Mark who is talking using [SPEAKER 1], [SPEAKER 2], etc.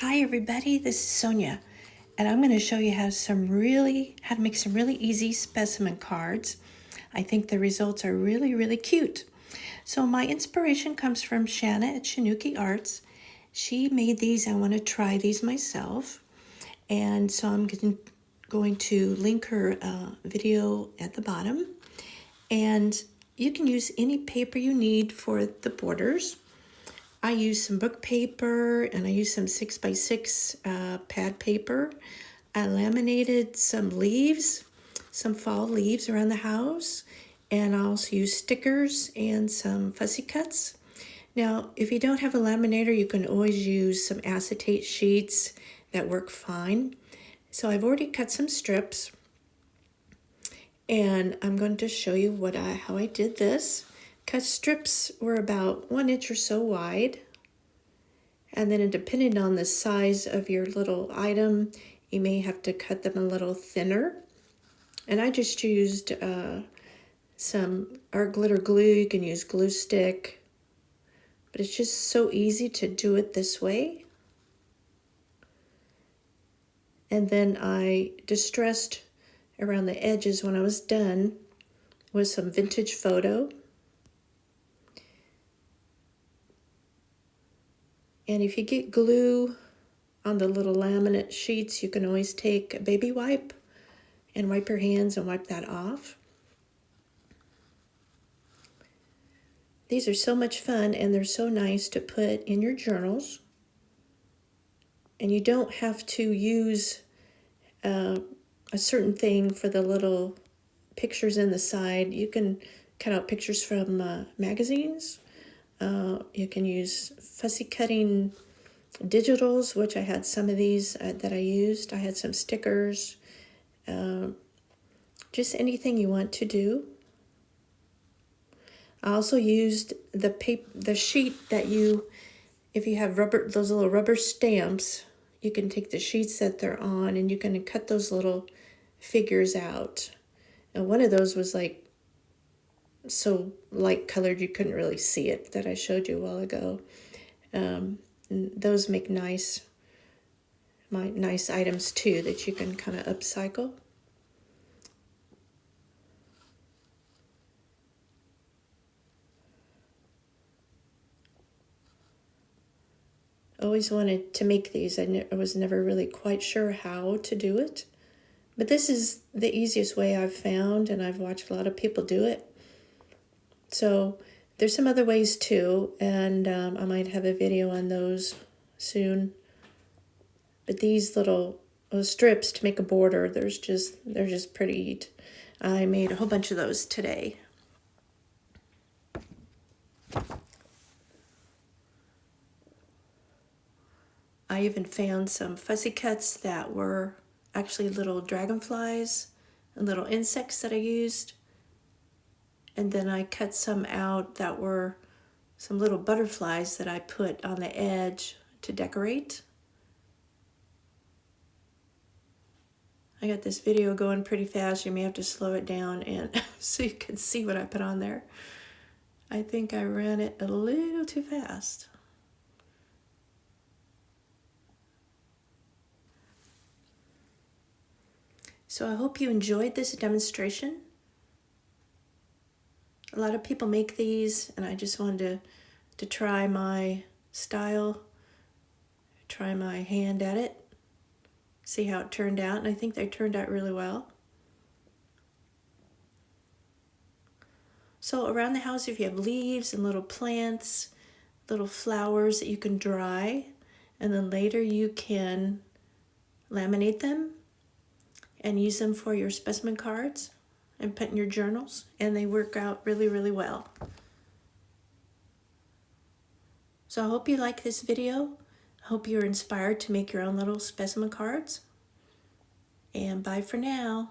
[SPEAKER 1] Hi everybody, this is Sonia, and I'm going to show you how to make some really easy specimen cards. I think the results are really cute. So my inspiration comes from Shanna at Shanuki Arts. She made these. I want to try these myself, and so I'm going to link her video at the bottom. And you can use any paper you need for the borders. I used some book paper and I used some 6x6 pad paper. I laminated some leaves, some fall leaves around the house, and I also used stickers and some fussy cuts. Now, if you don't have a laminator, you can always use some acetate sheets that work fine. So I've already cut some strips, and I'm going to show you how I did this. Cut strips were about 1 inch or so wide, and then depending on the size of your little item, you may have to cut them a little thinner. And I just used some art glitter glue. You can use glue stick, but it's just so easy to do it this way. And then I distressed around the edges when I was done with some vintage photo. And if you get glue on the little laminate sheets, you can always take a baby wipe and wipe your hands and wipe that off. These are so much fun, and they're so nice to put in your journals. And you don't have to use a certain thing for the little pictures in the side. You can cut out pictures from magazines. You can use fussy cutting digitals, which I had some of these that I used. I had some stickers, just anything you want to do. I also used the sheet that if you have those little rubber stamps, you can take the sheets that they're on and you can cut those little figures out. And one of those was like so light colored you couldn't really see it, that I showed you a while ago. Those make nice items too that you can kind of upcycle. Always wanted to make these. I was never really quite sure how to do it, but this is the easiest way I've found, and I've watched a lot of people do it. So there's some other ways too, and I might have a video on those soon. But these little strips to make a border, they're just pretty neat. I made a whole bunch of those today. I even found some fussy cuts that were actually little dragonflies and little insects that I used. And then I cut some out that were some little butterflies that I put on the edge to decorate. I got this video going pretty fast. You may have to slow it down and so you can see what I put on there. I think I ran it a little too fast. So I hope you enjoyed this demonstration. A lot of people make these, and I just wanted to try my style, try my hand at it, see how it turned out, and I think they turned out really well. So around the house, if you have leaves and little plants, little flowers that you can dry, and then later you can laminate them and use them for your specimen cards and put in your journals, and they work out really well. So I hope you like this video. I hope you're inspired to make your own little specimen cards. And bye for now.